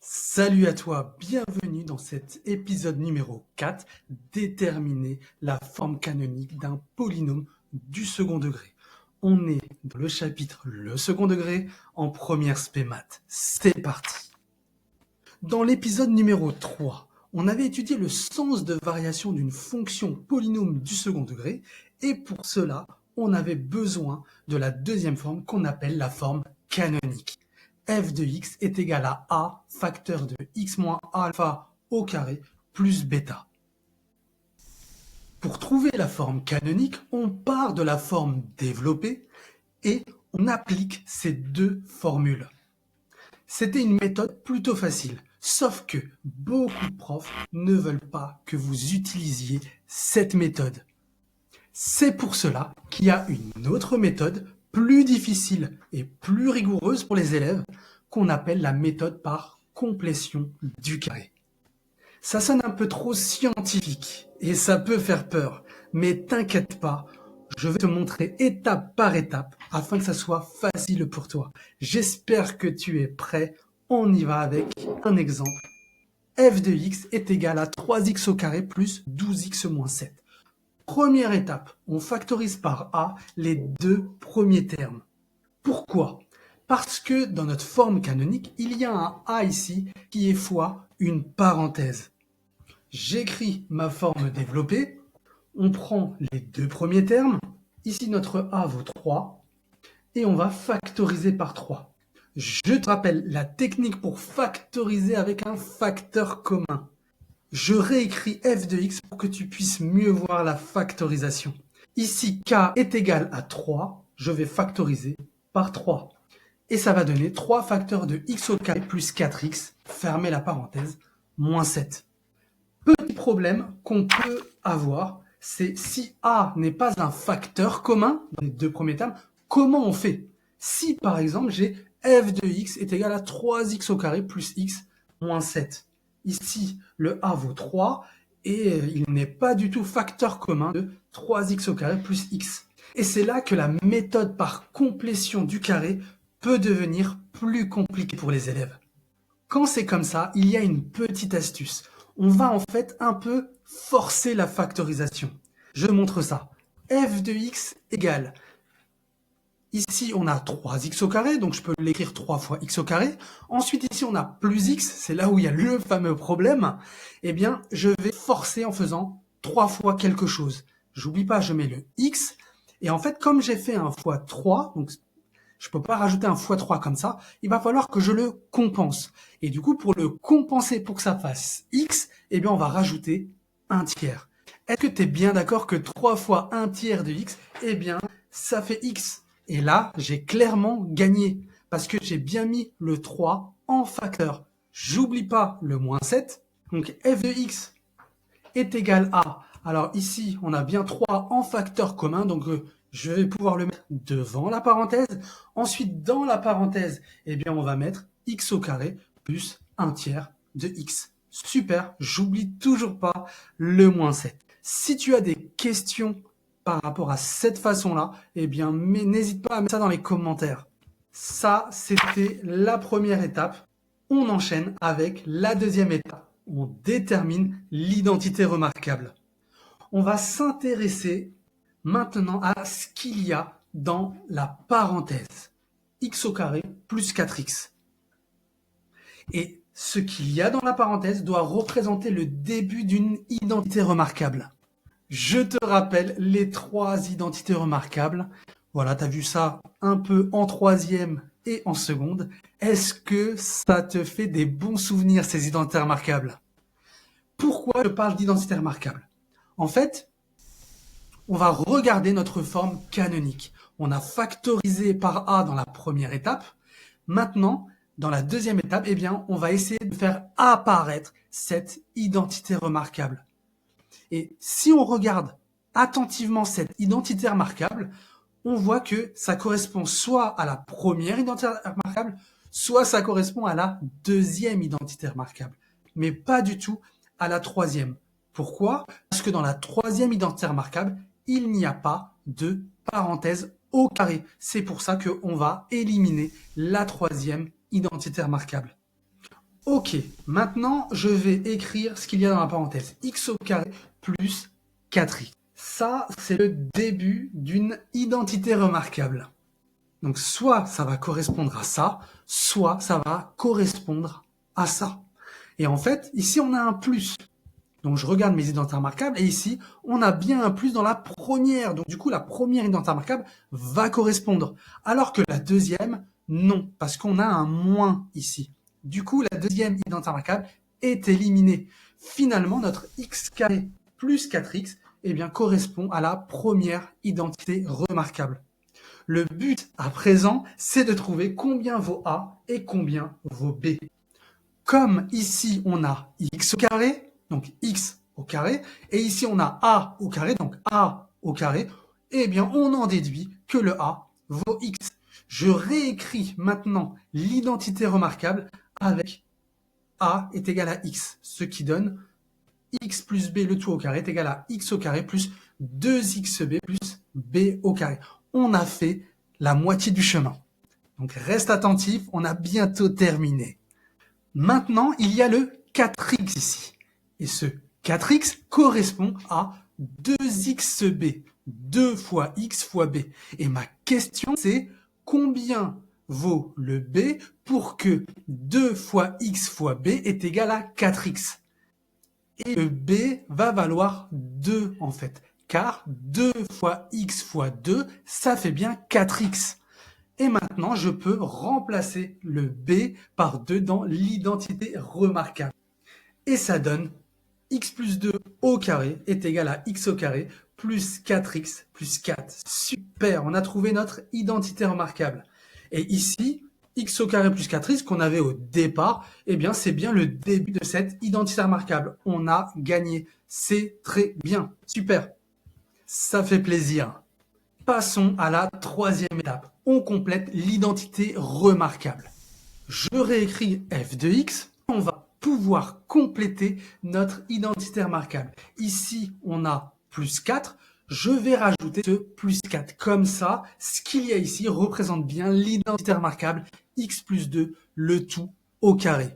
Salut à toi, bienvenue dans cet épisode numéro 4, déterminer la forme canonique d'un polynôme du second degré. On est dans le chapitre le second degré en première spé maths. C'est parti. Dans l'épisode numéro 3, on avait étudié le sens de variation d'une fonction polynôme du second degré et pour cela, on avait besoin de la deuxième forme qu'on appelle la forme canonique. F de x est égal à a facteur de x moins alpha au carré plus bêta. Pour trouver la forme canonique, on part de la forme développée et on applique ces deux formules. C'était une méthode plutôt facile, sauf que beaucoup de profs ne veulent pas que vous utilisiez cette méthode. C'est pour cela qu'il y a une autre méthode plus difficile et plus rigoureuse pour les élèves qu'on appelle la méthode par complétion du carré. Ça sonne un peu trop scientifique et ça peut faire peur, mais t'inquiète pas, je vais te montrer étape par étape afin que ça soit facile pour toi. J'espère que tu es prêt, on y va avec un exemple. F de x est égal à 3x au carré plus 12x moins 7. Première étape, on factorise par a les deux premiers termes. Pourquoi ? Parce que dans notre forme canonique, il y a un a ici qui est fois une parenthèse. J'écris ma forme développée, on prend les deux premiers termes, ici notre a vaut 3, et on va factoriser par 3. Je te rappelle la technique pour factoriser avec un facteur commun. Je réécris f de x pour que tu puisses mieux voir la factorisation. Ici, k est égal à 3, je vais factoriser par 3. Et ça va donner 3 facteurs de x au carré plus 4x, fermez la parenthèse, moins 7. Petit problème qu'on peut avoir, c'est si a n'est pas un facteur commun dans les deux premiers termes, comment on fait ? Si par exemple j'ai f de x est égal à 3x au carré plus x moins 7. Ici, le a vaut 3 et il n'est pas du tout facteur commun de 3x au carré plus x. Et c'est là que la méthode par complétion du carré peut devenir plus compliquée pour les élèves. Quand c'est comme ça, il y a une petite astuce. On va en fait un peu forcer la factorisation. Je montre ça. F de x égale. Ici, on a 3x au carré, donc je peux l'écrire 3 fois x au carré. Ensuite, ici, on a plus x, c'est là où il y a le fameux problème. Eh bien, je vais forcer en faisant 3 fois quelque chose. J'oublie pas, je mets le x. Et en fait, comme j'ai fait un fois 3, donc je peux pas rajouter un fois 3 comme ça, il va falloir que je le compense. Et du coup, pour le compenser pour que ça fasse x, eh bien, on va rajouter un tiers. Est-ce que tu es bien d'accord que 3 fois 1 tiers de x, eh bien, ça fait x. Et là, j'ai clairement gagné parce que j'ai bien mis le 3 en facteur. J'oublie pas le moins 7. Donc, f de x est égal à... Alors ici, on a bien 3 en facteur commun, donc je vais pouvoir le mettre devant la parenthèse. Ensuite, dans la parenthèse, eh bien, on va mettre x au carré plus 1 tiers de x. Super, j'oublie toujours pas le moins 7. Si tu as des questions par rapport à cette façon-là, eh bien, n'hésite pas à mettre ça dans les commentaires. Ça, c'était la première étape. On enchaîne avec la deuxième étape. On détermine l'identité remarquable. On va s'intéresser maintenant à ce qu'il y a dans la parenthèse. X au carré plus 4x. Et ce qu'il y a dans la parenthèse doit représenter le début d'une identité remarquable. Je te rappelle les 3 identités remarquables. Voilà, tu as vu ça un peu en troisième et en seconde. Est-ce que ça te fait des bons souvenirs, ces identités remarquables ? Pourquoi je parle d'identité remarquable ? En fait, on va regarder notre forme canonique. On a factorisé par a dans la première étape. Maintenant, dans la deuxième étape, eh bien, on va essayer de faire apparaître cette identité remarquable. Et si on regarde attentivement cette identité remarquable, on voit que ça correspond soit à la première identité remarquable, soit ça correspond à la deuxième identité remarquable, mais pas du tout à la troisième. Pourquoi ? Parce que dans la troisième identité remarquable, il n'y a pas de parenthèse au carré. C'est pour ça qu'on va éliminer la troisième identité remarquable. Ok, maintenant je vais écrire ce qu'il y a dans la parenthèse. X au carré plus 4x. Ça, c'est le début d'une identité remarquable. Donc soit ça va correspondre à ça, soit ça va correspondre à ça. Et en fait, ici on a un plus. Donc je regarde mes identités remarquables et ici on a bien un plus dans la première. Donc du coup la première identité remarquable va correspondre. Alors que la deuxième, non, parce qu'on a un moins ici. Du coup la deuxième identité remarquable est éliminée. Finalement notre x carré plus 4x eh bien, correspond à la première identité remarquable. Le but à présent, c'est de trouver combien vaut A et combien vaut B. Comme ici, on a x au carré, donc x au carré, et ici, on a A au carré, donc A au carré, eh bien, on en déduit que le A vaut x. Je réécris maintenant l'identité remarquable avec A est égal à x, ce qui donne x plus b, le tout au carré, est égal à x au carré plus 2xb plus b au carré. On a fait la moitié du chemin. Donc reste attentif, on a bientôt terminé. Maintenant, il y a le 4x ici. Et ce 4x correspond à 2xb, 2 fois x fois b. Et ma question, c'est combien vaut le b pour que 2 fois x fois b est égal à 4x? Et le b va valoir 2 en fait, car 2 fois x fois 2, ça fait bien 4x. Et maintenant, je peux remplacer le b par 2 dans l'identité remarquable. Et ça donne x plus 2 au carré est égal à x au carré plus 4x plus 4. Super, on a trouvé notre identité remarquable. Et ici, x au carré plus 4x qu'on avait au départ, eh bien c'est bien le début de cette identité remarquable. On a gagné. C'est très bien. Super. Ça fait plaisir. Passons à la troisième étape. On complète l'identité remarquable. Je réécris f de x. On va pouvoir compléter notre identité remarquable. Ici, on a plus 4. Je vais rajouter ce plus 4. Comme ça, ce qu'il y a ici représente bien l'identité remarquable x plus 2, le tout au carré.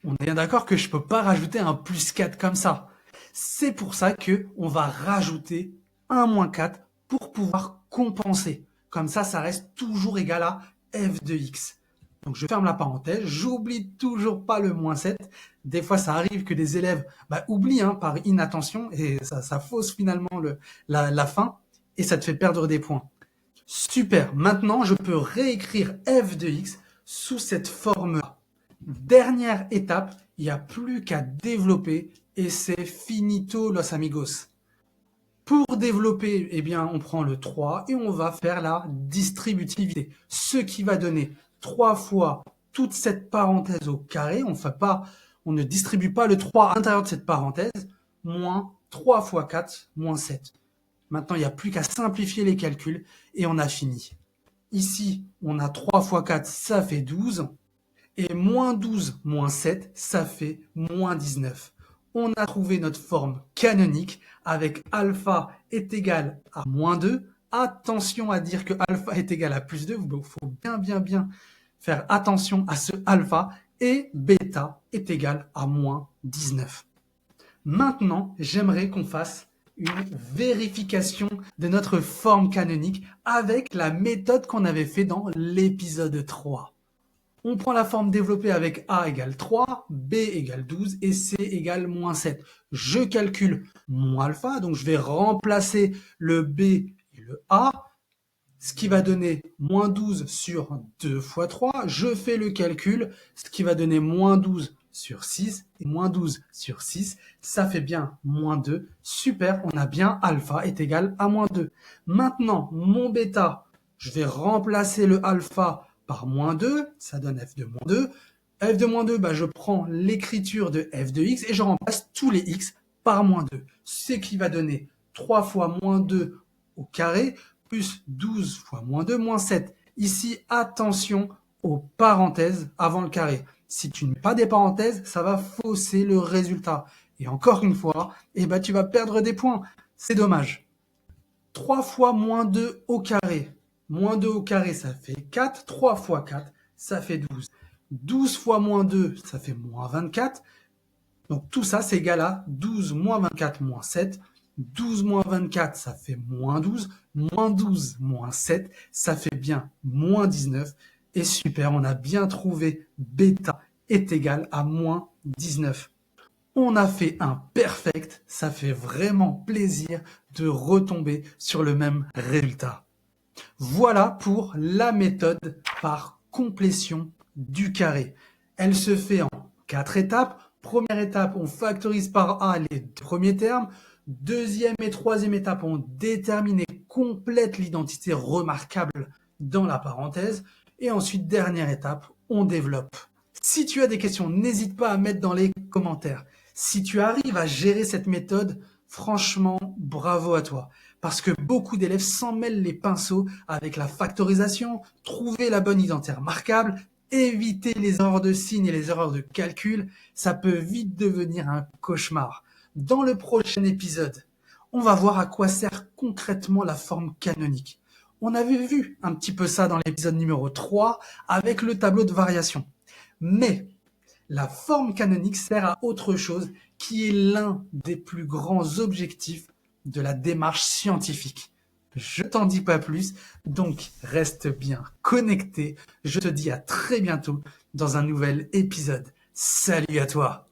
On est bien d'accord que je ne peux pas rajouter un plus 4 comme ça. C'est pour ça qu'on va rajouter un moins 4 pour pouvoir compenser. Comme ça reste toujours égal à f de x. Donc je ferme la parenthèse, j'oublie toujours pas le moins 7. Des fois, ça arrive que des élèves oublient par inattention et ça fausse finalement la fin et ça te fait perdre des points. Super, maintenant je peux réécrire f de x sous cette forme-là. Dernière étape, il n'y a plus qu'à développer et c'est finito los amigos. Pour développer, eh bien, on prend le 3 et on va faire la distributivité. Ce qui va donner 3 fois toute cette parenthèse au carré. On ne distribue pas le 3 à l'intérieur de cette parenthèse. Moins 3 fois 4, moins 7. Maintenant, il n'y a plus qu'à simplifier les calculs et on a fini. Ici, on a 3 fois 4, ça fait 12. Et moins 12 moins 7, ça fait moins 19. On a trouvé notre forme canonique avec alpha est égal à moins 2. Attention à dire que alpha est égal à plus 2. Il faut bien faire attention à ce alpha. Et bêta est égal à moins 19. Maintenant, j'aimerais qu'on fasse une vérification de notre forme canonique avec la méthode qu'on avait fait dans l'épisode 3. On prend la forme développée avec A égale 3, B égale 12 et C égale moins 7. Je calcule mon alpha, donc je vais remplacer le B et le A, ce qui va donner moins 12 sur 2 fois 3. Je fais le calcul, ce qui va donner moins 12 sur 6 et moins 12 sur 6, ça fait bien moins 2. Super, on a bien alpha est égal à moins 2. Maintenant, mon bêta, je vais remplacer le alpha par moins 2, ça donne f de moins 2. F de moins 2, je prends l'écriture de f de x et je remplace tous les x par moins 2. Ce qui va donner 3 fois moins 2 au carré, plus 12 fois moins 2, moins 7. Ici, attention aux parenthèses avant le carré. Si tu ne mets pas des parenthèses, ça va fausser le résultat. Et encore une fois, tu vas perdre des points. C'est dommage. 3 fois moins 2 au carré. Moins 2 au carré, ça fait 4. 3 fois 4, ça fait 12. 12 fois moins 2, ça fait moins 24. Donc tout ça, c'est égal à 12 moins 24 moins 7. 12 moins 24, ça fait moins 12. Moins 12 moins 7, ça fait bien moins 19. Et super, on a bien trouvé bêta est égal à moins 19. On a fait un perfect, ça fait vraiment plaisir de retomber sur le même résultat. Voilà pour la méthode par complétion du carré. Elle se fait en 4 étapes. Première étape, on factorise par A les deux premiers termes. Deuxième et troisième étape, on détermine et complète l'identité remarquable dans la parenthèse. Et ensuite, dernière étape, on développe. Si tu as des questions, n'hésite pas à mettre dans les commentaires. Si tu arrives à gérer cette méthode, franchement, bravo à toi. Parce que beaucoup d'élèves s'en mêlent les pinceaux avec la factorisation, trouver la bonne identité remarquable, éviter les erreurs de signes et les erreurs de calcul, ça peut vite devenir un cauchemar. Dans le prochain épisode, on va voir à quoi sert concrètement la forme canonique. On avait vu un petit peu ça dans l'épisode numéro 3 avec le tableau de variation. Mais la forme canonique sert à autre chose qui est l'un des plus grands objectifs de la démarche scientifique. Je t'en dis pas plus, donc reste bien connecté. Je te dis à très bientôt dans un nouvel épisode. Salut à toi!